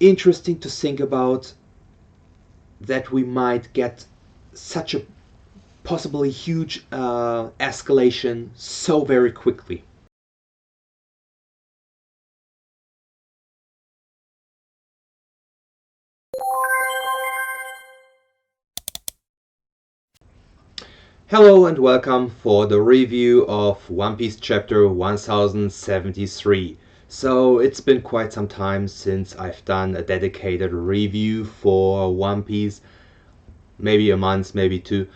interesting to think about that we might get such a possibly huge escalation so very quickly. Hello and welcome for the review of One Piece chapter 1073. So it's been quite some time since I've done a dedicated review for One Piece, maybe a month, maybe two.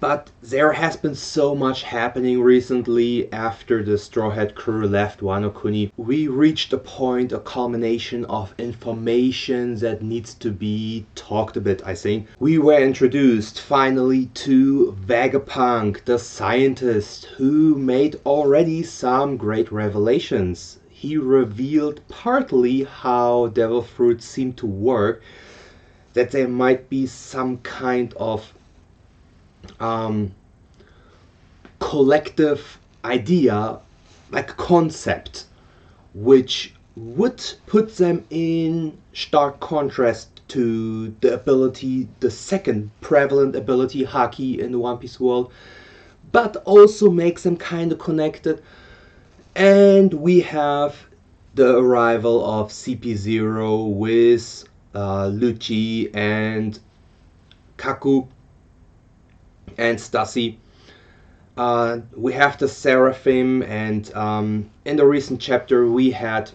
But there has been so much happening recently after the Straw Hat crew left Wano Kuni. We reached a point, a culmination of information that needs to be talked a bit, I think. We were introduced finally to Vegapunk, the scientist, who made already some great revelations. He revealed partly how devil fruits seem to work, that there might be some kind of collective idea, like a concept, which would put them in stark contrast to the ability, the second prevalent ability, Haki, in the One Piece world, but also makes them kind of connected. And we have the arrival of CP0 with Lucci and Kaku and Stassi. We have the Seraphim, and in the recent chapter we had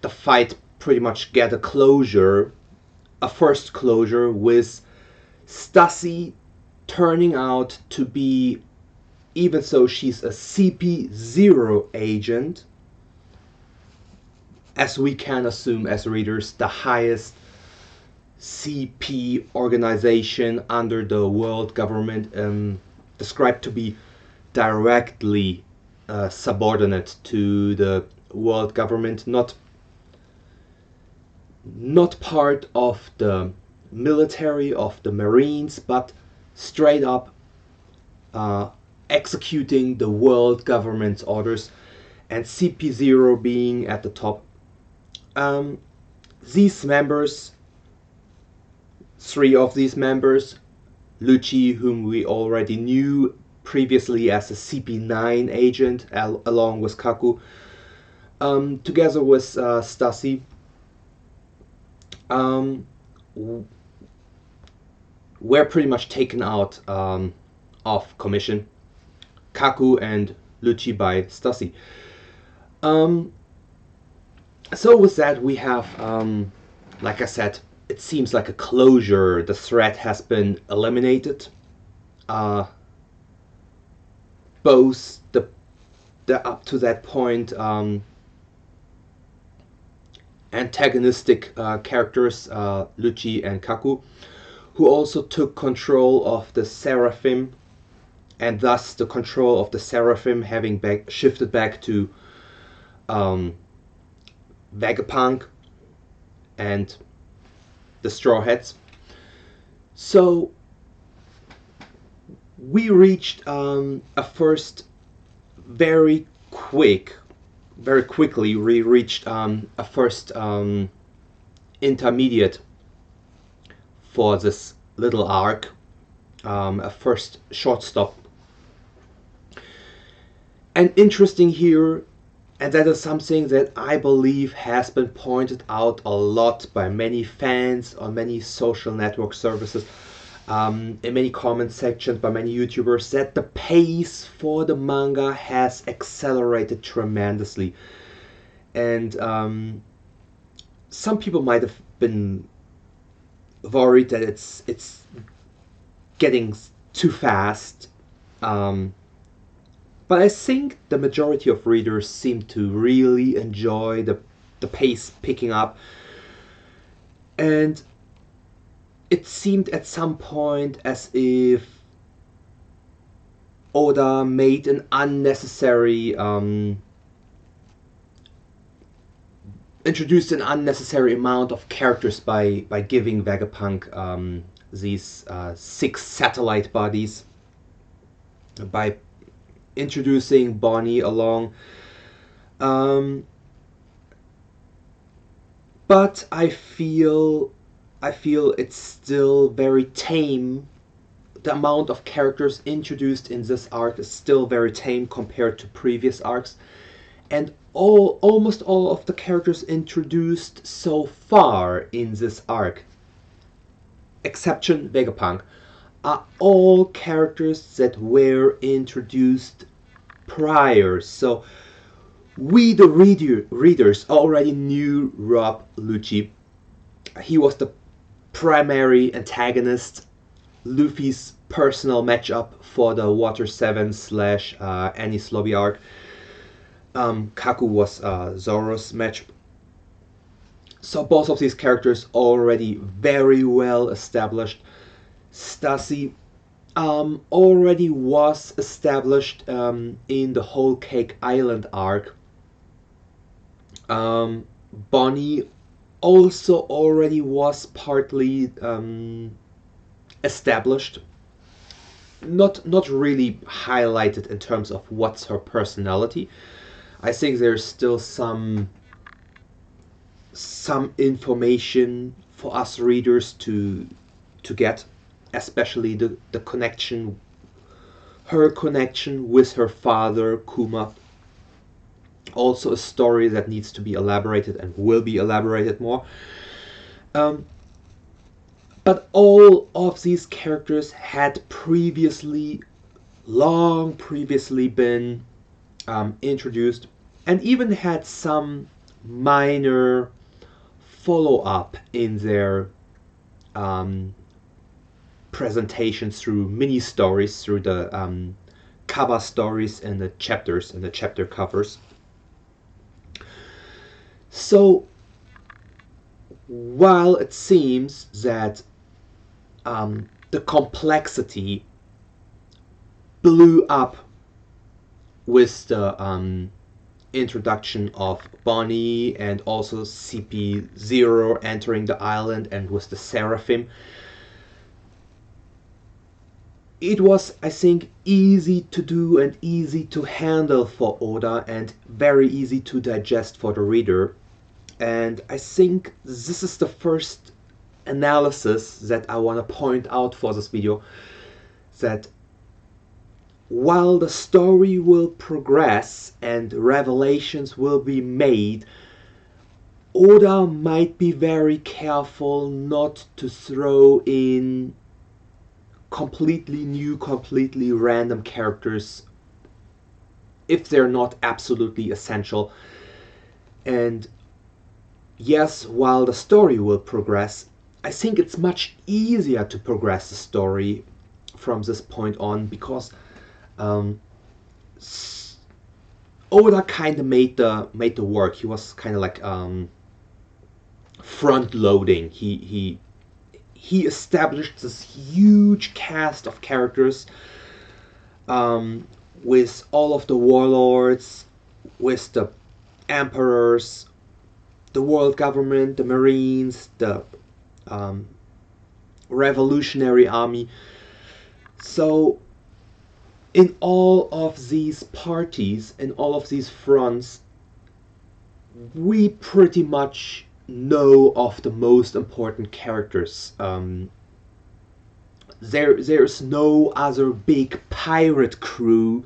the fight pretty much get a closure, a first closure, with Stassi turning out to be, even though she's a CP0 agent, as we can assume as readers, the highest CP organization under the world government, described to be directly subordinate to the world government, not part of the military, of the Marines, but straight up executing the world government's orders, and CP0 being at the top. These members, three of these members, Lucci, whom we already knew previously as a CP9 agent, along with Kaku, together with Stassi, were pretty much taken out of commission. Kaku and Lucci by Stassi. So with that we have, like I said, it seems like a closure. The threat has been eliminated. Both the up to that point antagonistic characters, Lucci and Kaku, who also took control of the Seraphim, and thus the control of the Seraphim having shifted back to Vegapunk and the Straw Hats. So we reached a first very quickly we reached a first intermediate for this little arc, a first short stop. And interesting here, and that is something that I believe has been pointed out a lot by many fans on many social network services, in many comment sections by many YouTubers, that the pace for the manga has accelerated tremendously. And some people might have been worried that it's getting too fast. But I think the majority of readers seem to really enjoy the pace picking up. And it seemed at some point as if Oda made an unnecessary, introduced an unnecessary amount of characters by giving Vegapunk these 6 satellite bodies, by introducing Bonnie along. But but I feel it's still very tame. The amount of characters introduced in this arc is still very tame compared to previous arcs, and almost all of the characters introduced so far in this arc, exception Vegapunk, are all characters that were introduced prior. So we, the readers, already knew Rob Lucci. He was the primary antagonist, Luffy's personal matchup for the Water 7 slash Enies Lobby arc. Kaku was Zoro's match. So both of these characters already very well established. Stacy already was established in the Whole Cake Island arc. Bonnie also already was partly established, not really highlighted in terms of what's her personality. I think there's still some information for us readers to get, especially the connection, her connection with her father Kuma. Also a story that needs to be elaborated and will be elaborated more. But all of these characters had long previously been introduced, and even had some minor follow-up in their presentations through mini stories, through the cover stories and the chapters and the chapter covers. So while it seems that the complexity blew up with the introduction of Bonnie and also CP0 entering the island and with the Seraphim, it was, I think, easy to do and easy to handle for Oda and very easy to digest for the reader. And I think this is the first analysis that I want to point out for this video, that while the story will progress and revelations will be made, Oda might be very careful not to throw in completely new, completely random characters if they're not absolutely essential. And yes, while the story will progress, I think it's much easier to progress the story from this point on, because Oda kind of made the work. He was kind of like front loading. He established this huge cast of characters with all of the warlords, with the emperors, the world government, the marines, the revolutionary army. So in all of these parties, in all of these fronts, we pretty much know of the most important characters. There's no other big pirate crew.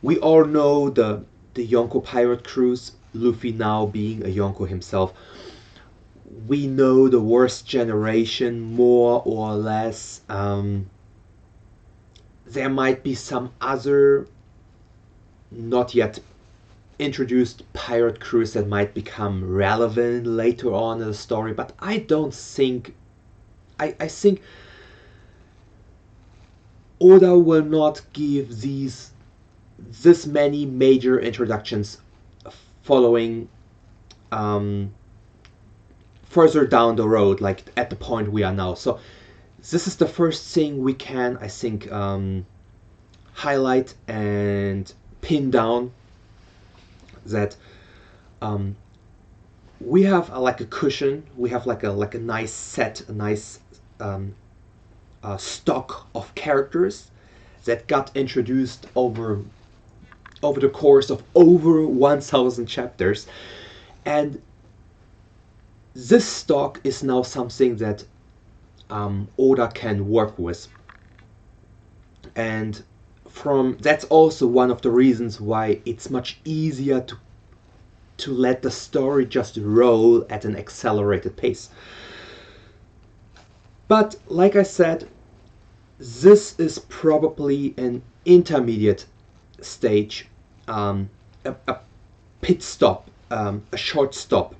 We all know the Yonko pirate crews, Luffy now being a Yonko himself. We know the worst generation, more or less. There might be some other not yet introduced pirate crews that might become relevant later on in the story, but I don't think... I think Oda will not give this many major introductions following further down the road, like at the point we are now. So this is the first thing we can, I think, highlight and pin down, that we have like a cushion, we have like a nice set, a nice stock of characters that got introduced over the course of over 1,000 chapters, and this stock is now something that Oda can work with, and that's also one of the reasons why it's much easier to let the story just roll at an accelerated pace. But like I said, this is probably an intermediate stage, a pit stop, a short stop,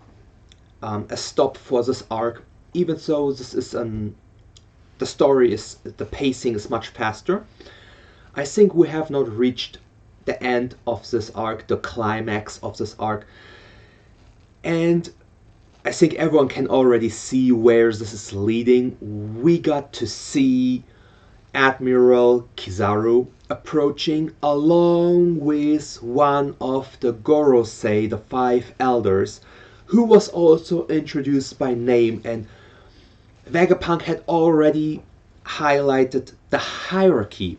a stop for this arc. Even though this is the pacing is much faster, I think we have not reached the end of this arc, the climax of this arc, and I think everyone can already see where this is leading. We got to see Admiral Kizaru approaching along with one of the Gorosei, the 5 elders, who was also introduced by name, and Vegapunk had already highlighted the hierarchy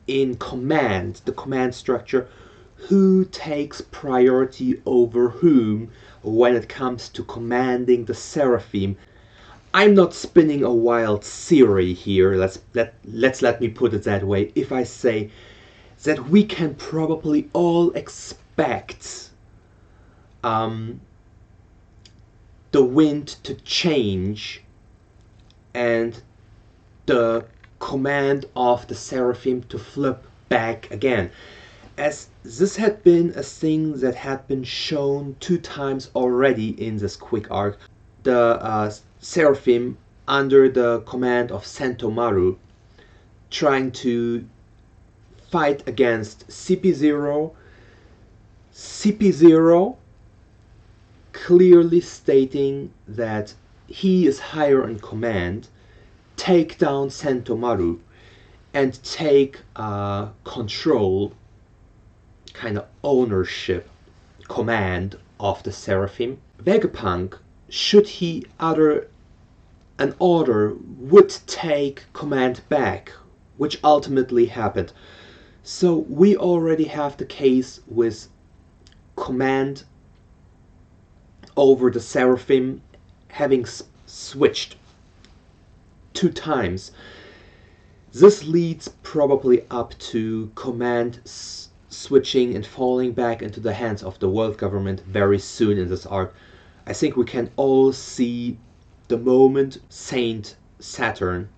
in command, the command structure, who takes priority over whom when it comes to commanding the Seraphim. I'm not spinning a wild theory here, let me put it that way, if I say that we can probably all expect the wind to change and the command of the Seraphim to flip back again, as this had been a thing that had been shown 2 times already in this quick arc. The Seraphim under the command of Sentomaru trying to fight against CP0, CP0 clearly stating that he is higher in command, take down Sentomaru and take control, kind of ownership, command of the Seraphim. Vegapunk, should he utter an order, would take command back, which ultimately happened. So we already have the case with command over the Seraphim having switched 2 times. This leads probably up to command switching and falling back into the hands of the world government very soon in this arc. I think we can all see the moment Saint Saturn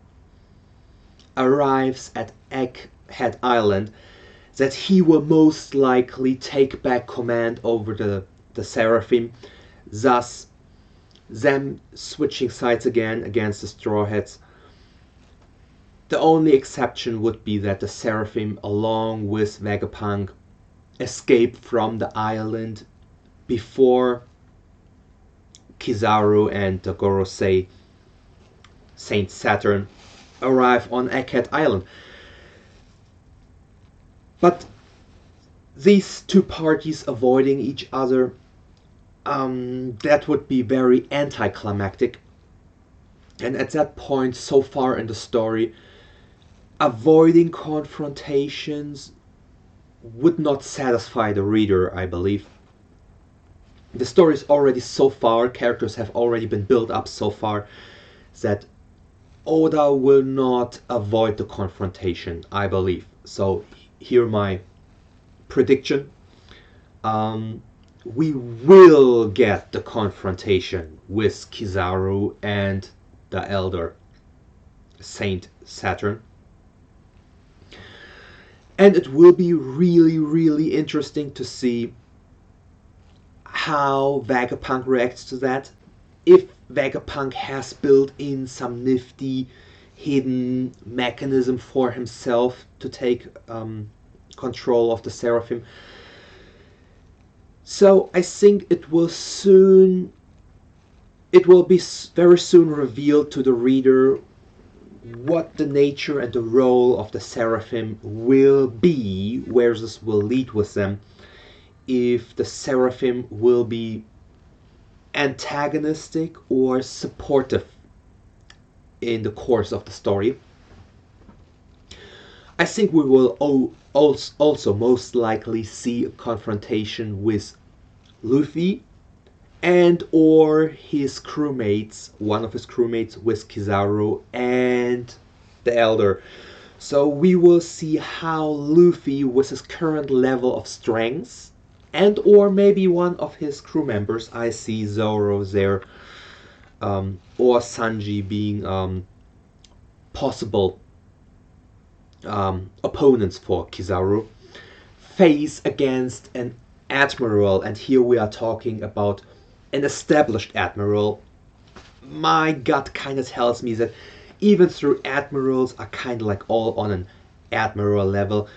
arrives at Egghead Island that he will most likely take back command over the Seraphim, thus them switching sides again against the Straw Hats. The only exception would be that the Seraphim, along with Vegapunk, escape from the island before Kizaru and the Gorosei Saint Saturn arrive on Egghead Island. But these 2 parties avoiding each other, that would be very anticlimactic. And at that point, so far in the story, avoiding confrontations would not satisfy the reader, I believe. The story is already so far, characters have already been built up so far, that Oda will not avoid the confrontation, I believe. So here my prediction. We will get the confrontation with Kizaru and the Elder Saint Saturn. And it will be really, really interesting to see how Vegapunk reacts to that. If Vegapunk has built in some nifty hidden mechanism for himself to take control of the Seraphim. So I think it will be very soon revealed to the reader what the nature and the role of the Seraphim will be, where this will lead with them. If the Seraphim will be antagonistic or supportive in the course of the story. I think we will also most likely see a confrontation with Luffy and or his crewmates, one of his crewmates with Kizaru and the Elder. So we will see how Luffy, with his current level of strength, and or maybe one of his crew members, I see Zoro there, or Sanji being possible opponents for Kizaru, face against an admiral, and here we are talking about an established admiral. My gut kind of tells me that even though admirals are kind of like all on an admiral level,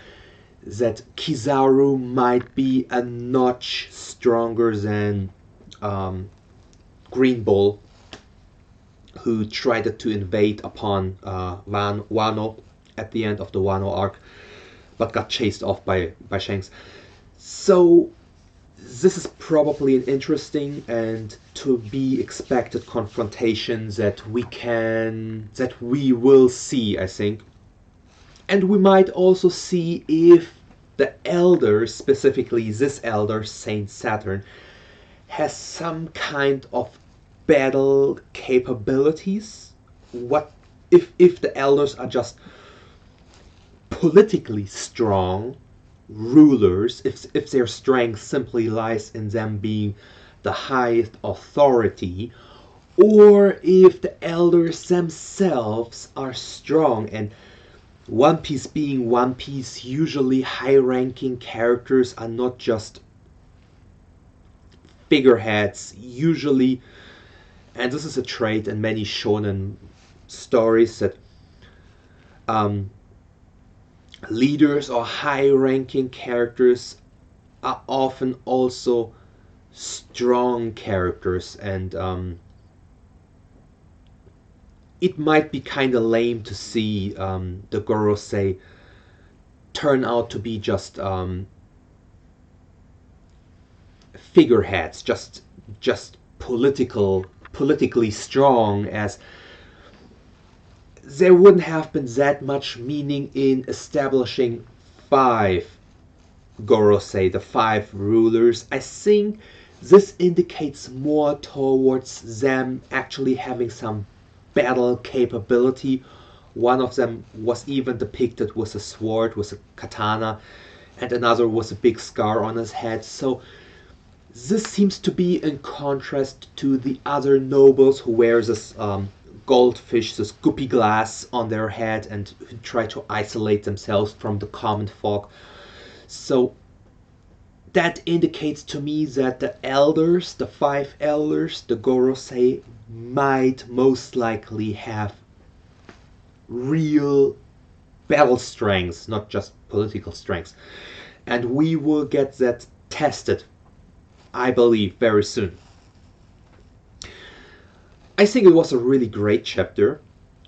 that Kizaru might be a notch stronger than Green Bull, who tried to invade upon Wano at the end of the Wano arc, but got chased off by Shanks. So this is probably an interesting and to be expected confrontation that we will see, I think. And we might also see if the Elder, specifically this Elder, Saint Saturn, has some kind of battle capabilities. What if the Elders are just politically strong rulers, if their strength simply lies in them being the highest authority, or if the Elders themselves are strong. And One Piece being One Piece, usually high-ranking characters are not just figureheads, usually, and this is a trait in many shonen stories, that leaders or high-ranking characters are often also strong characters, and it might be kind of lame to see the Gorosei turn out to be just figureheads, just politically strong, as there wouldn't have been that much meaning in establishing 5 Gorosei, the 5 rulers. I think this indicates more towards them actually having some battle capability. One of them was even depicted with a sword, with a katana, and another with a big scar on his head. So this seems to be in contrast to the other nobles who wear this goldfish, this guppy glass on their head, and who try to isolate themselves from the common folk. So that indicates to me that the Elders, the 5 Elders, the Gorosei, might most likely have real battle strengths, not just political strengths. And we will get that tested, I believe, very soon. I think it was a really great chapter.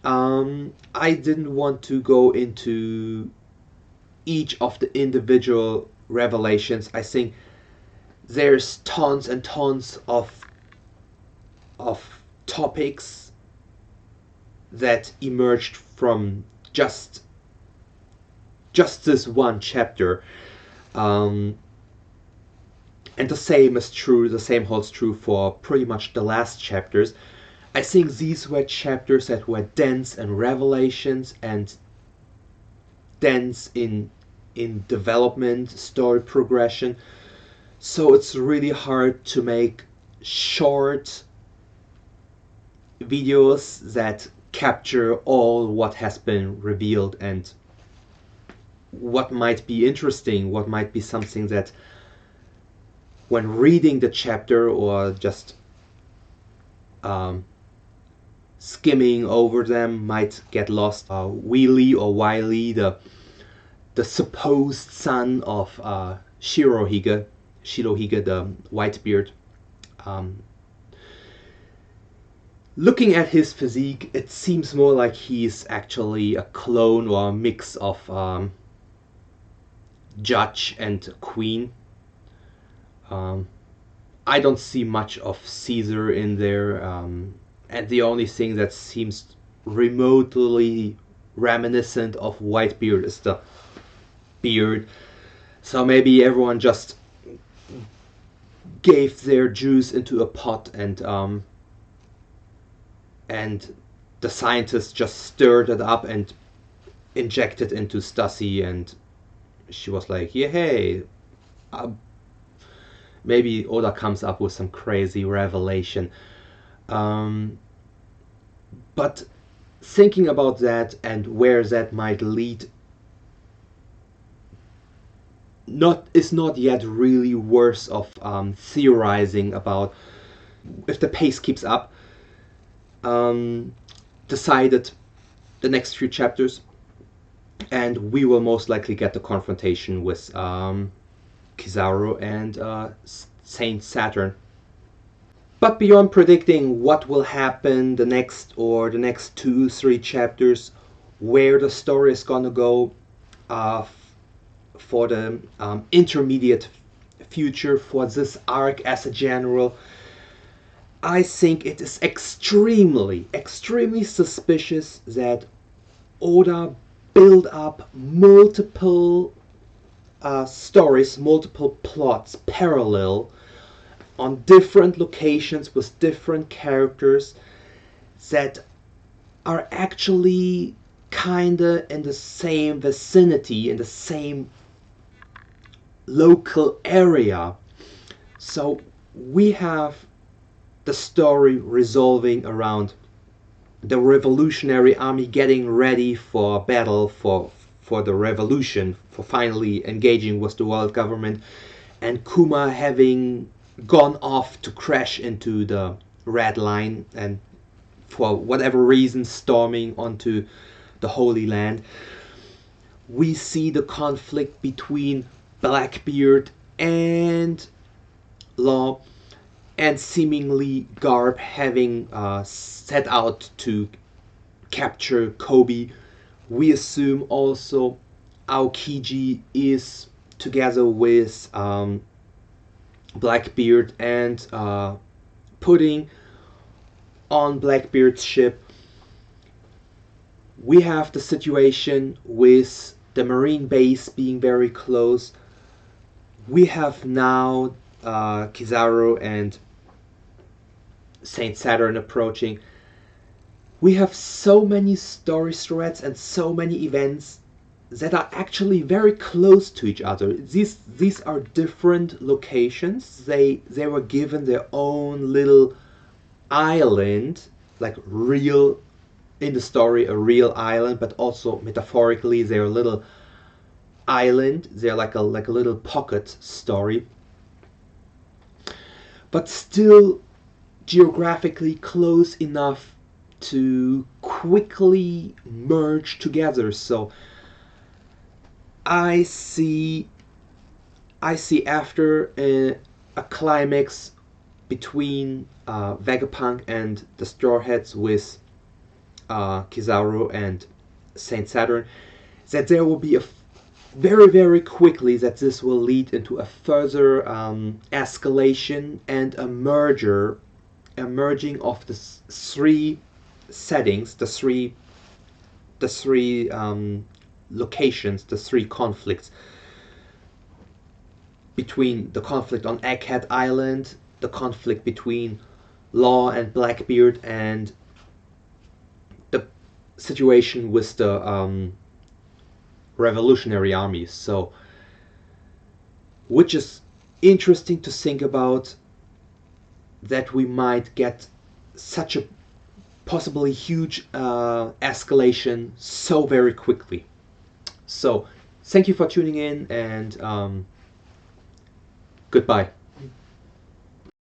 I didn't want to go into each of the individual revelations. I think there's tons and tons of topics that emerged from just this one chapter, and the same holds true for pretty much the last chapters. I think these were chapters that were dense in revelations and dense in development, story progression. So it's really hard to make short videos that capture all what has been revealed and what might be interesting, what might be something that when reading the chapter or just skimming over them might get lost. Wheelie or Wiley, the supposed son of Shirohige, the Whitebeard. Looking at his physique, it seems more like he's actually a clone or a mix of Judge and Queen. I don't see much of Caesar in there, and the only thing that seems remotely reminiscent of Whitebeard is the beard. So maybe everyone just gave their juice into a pot, and the scientists just stirred it up and injected into Stussy, and she was like, yeah, hey, maybe Oda comes up with some crazy revelation. But thinking about that and where that might lead is not yet really worth of theorizing about. If the pace keeps up, decided the next few chapters, and we will most likely get the confrontation with Kizaru and Saint Saturn. But beyond predicting what will happen the next 2-3 chapters, where the story is gonna go for the intermediate future for this arc as a general, I think it is extremely suspicious that Oda build up multiple stories, multiple plots parallel on different locations with different characters that are actually kinda in the same vicinity, in the same local area. So we have the story resolving around the Revolutionary Army getting ready for battle, for the revolution, for finally engaging with the world government, and Kuma having gone off to crash into the Red Line and for whatever reason storming onto the Holy Land. We see the conflict between Blackbeard and Law, and seemingly Garp having set out to capture Kobe. We assume also Aokiji is together with Blackbeard and putting on Blackbeard's ship. We have the situation with the marine base being very close. We have now Kizaru and Saint Saturn approaching. We have so many story threads and so many events that are actually very close to each other. These are different locations. They were given their own little island, like real in the story a real island, but also metaphorically they're a little island. They're like a little pocket story, but still geographically close enough to quickly merge together. So I see after a climax between Vegapunk and the Straw Hats with Kizaru and Saint Saturn, that there will be a very quickly that this will lead into a further escalation and a merging of the three settings, the three locations, the three conflicts, between the conflict on Egghead Island, the conflict between Law and Blackbeard, and the situation with the revolutionary armies. So, which is interesting to think about, that we might get such a possibly huge escalation so very quickly. So, thank you for tuning in, and goodbye.